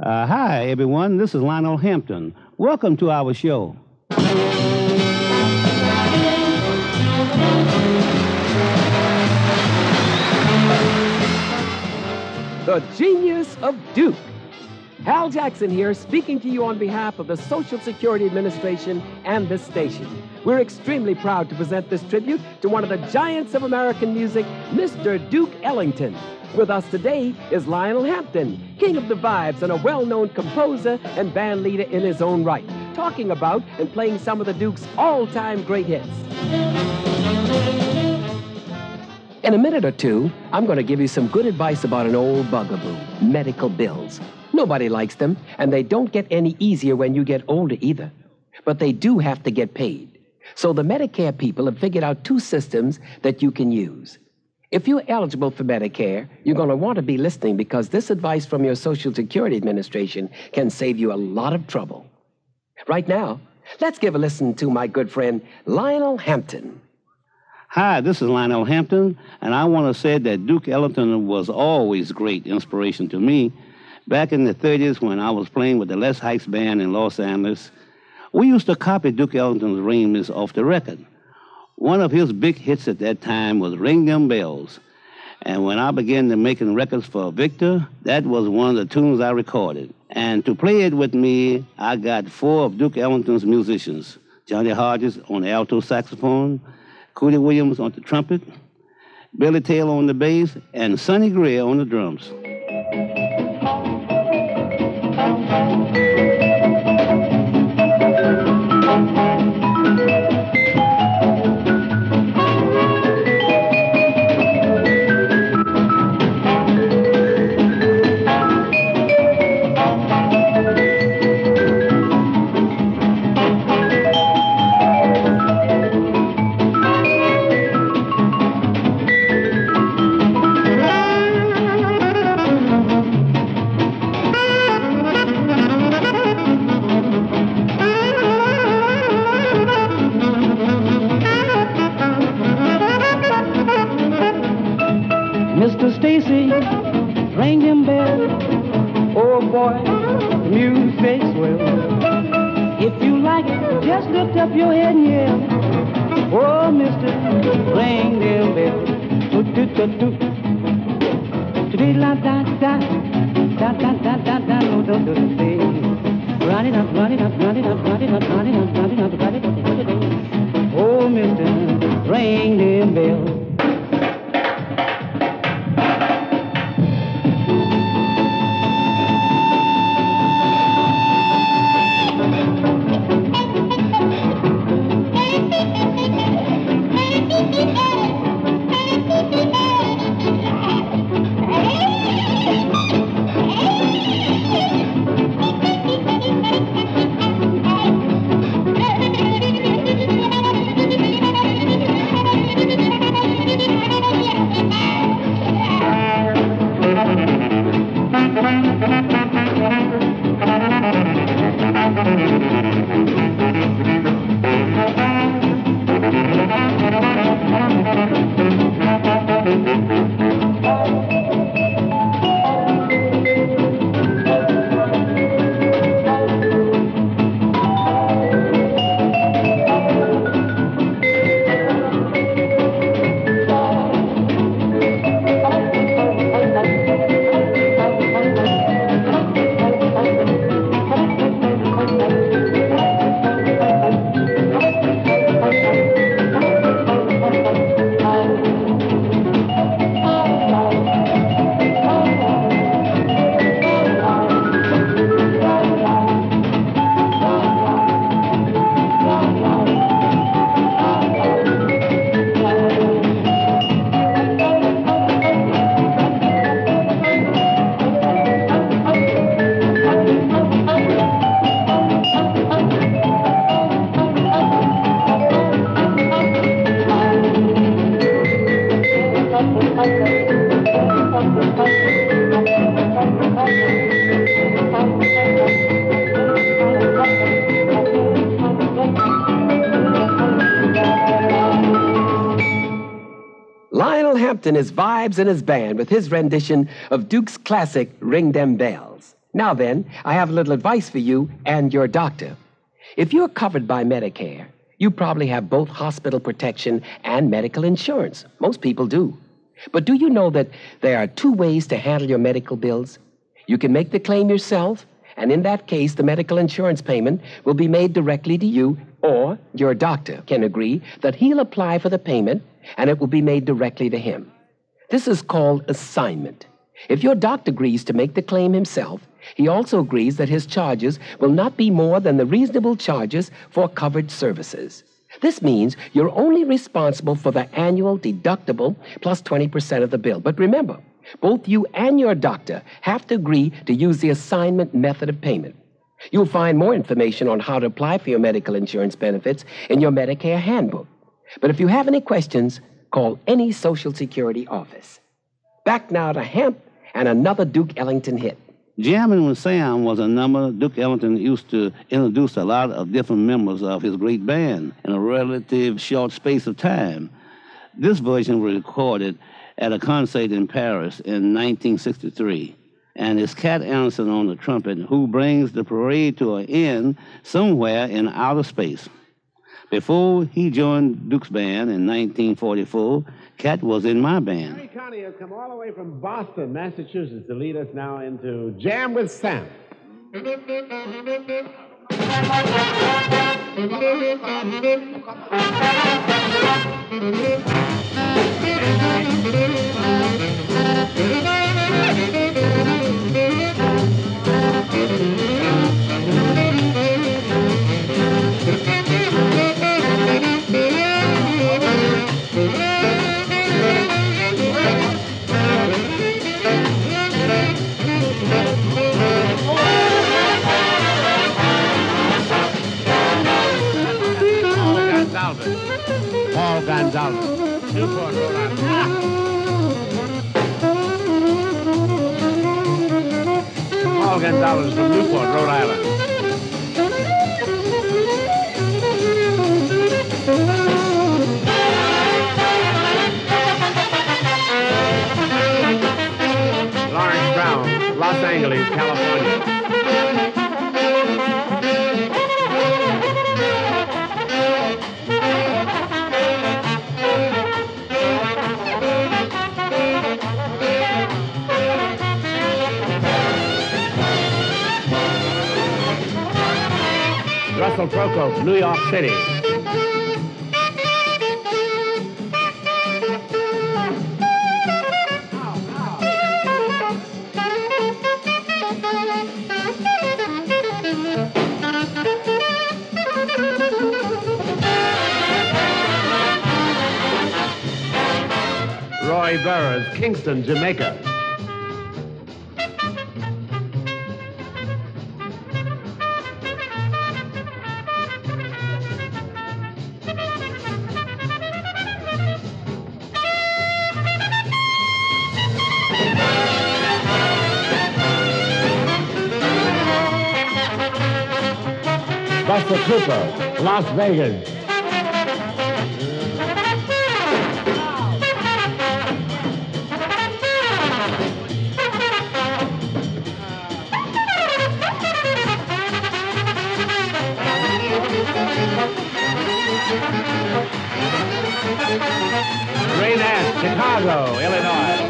Hi, everyone. This is Lionel Hampton. Welcome to our show. The Genius of Duke. Hal Jackson here, speaking to you on behalf of the Social Security Administration and this station. We're extremely proud to present this tribute to one of the giants of American music, Mr. Duke Ellington. With us today is Lionel Hampton, king of the vibes and a well-known composer and band leader in his own right, talking about and playing some of the Duke's all-time great hits. In a minute or two, I'm going to give you some good advice about an old bugaboo, medical bills. Nobody likes them, and they don't get any easier when you get older either. But they do have to get paid. So the Medicare people have figured out two systems that you can use. If you're eligible for Medicare, you're going to want to be listening because this advice from your Social Security Administration can save you a lot of trouble. Right now, let's give a listen to my good friend, Lionel Hampton. Hi, this is Lionel Hampton, and I want to say that Duke Ellington was always great inspiration to me. Back in the 30s when I was playing with the Les Hikes Band in Los Angeles, we used to copy Duke Ellington's arrangements off the record. One of his big hits at that time was Ring Dem Bells. And when I began to making records for Victor, that was one of the tunes I recorded. And to play it with me, I got four of Duke Ellington's musicians. Johnny Hodges on the alto saxophone, Cootie Williams on the trumpet, Billy Taylor on the bass, and Sonny Gray on the drums. Mr. Stacy, ring them bells. Oh boy, the music's swell. If you like it, just lift up your head and yell. Oh, Mr. Ring them bells. Do-do-do-do. Do-do-la-da-da. Da-da-da-da-da. Do-do-do-do. Running up, running up, running up, running up, running up, running up, running up. Oh, Mr. Ring them bells. Hampton his vibes and his band with his rendition of Duke's classic Ring Dem Bells. Now then, I have a little advice for you and your doctor. If you're covered by Medicare, you probably have both hospital protection and medical insurance. Most people do. But do you know that there are two ways to handle your medical bills? You can make the claim yourself, and in that case, the medical insurance payment will be made directly to you, or your doctor can agree that he'll apply for the payment, and it will be made directly to him. This is called assignment. If your doctor agrees to make the claim himself, he also agrees that his charges will not be more than the reasonable charges for covered services. This means you're only responsible for the annual deductible plus 20% of the bill. But remember, both you and your doctor have to agree to use the assignment method of payment. You'll find more information on how to apply for your medical insurance benefits in your Medicare handbook. But if you have any questions, call any Social Security office. Back now to Hemp and another Duke Ellington hit. Jammin' with Sam was a number Duke Ellington used to introduce a lot of different members of his great band in a relative short space of time. This version was recorded at a concert in Paris in 1963, and it's Cat Anderson on the trumpet who brings the parade to an end somewhere in outer space. Before he joined Duke's band in 1944, Cat was in my band. Harry Connie has come all the way from Boston, Massachusetts, to lead us now into Jam with Sam. Paul Gonzalez, Newport, Rhode Island. Paul Gonzalez from Newport, Rhode Island. Lawrence Brown, Los Angeles, California. Russell Prokop, New York City. Roy Burroughs, Kingston, Jamaica. Buster Cooper, Las Vegas. Ray Nash, Chicago, Illinois.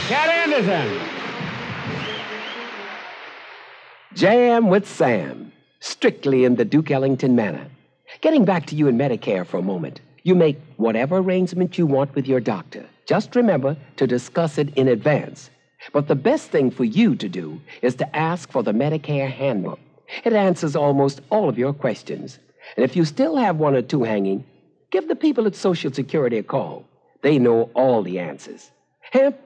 Cat Anderson. Jam with Sam, strictly in the Duke Ellington manner. Getting back to you and Medicare for a moment. You make whatever arrangement you want with your doctor. Just remember to discuss it in advance. But the best thing for you to do is to ask for the Medicare handbook. It answers almost all of your questions. And if you still have one or two hanging, give the people at Social Security a call. They know all the answers. Hemp,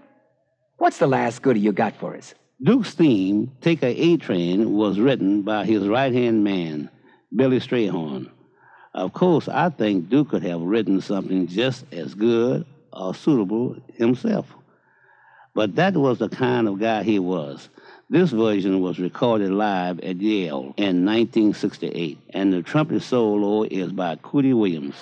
what's the last goodie you got for us? Duke's theme, Take a A-Train, was written by his right-hand man, Billy Strayhorn. Of course, I think Duke could have written something just as good or suitable himself. But that was the kind of guy he was. This version was recorded live at Yale in 1968, and the trumpet solo is by Cootie Williams.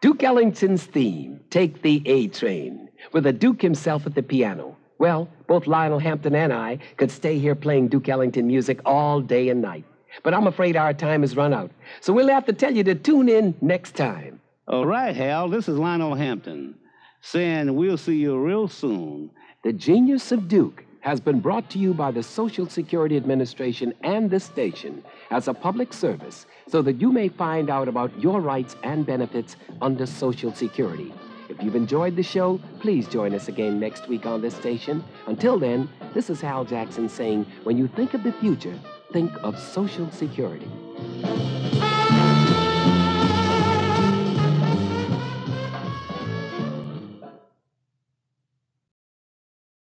Duke Ellington's theme, Take the A-Train, with the Duke himself at the piano. Well, both Lionel Hampton and I could stay here playing Duke Ellington music all day and night. But I'm afraid our time has run out, so we'll have to tell you to tune in next time. All right, Hal, this is Lionel Hampton saying we'll see you real soon. The Genius of Duke has been brought to you by the Social Security Administration and this station as a public service so that you may find out about your rights and benefits under Social Security. If you've enjoyed the show, please join us again next week on this station. Until then, this is Hal Jackson saying, when you think of the future, think of Social Security.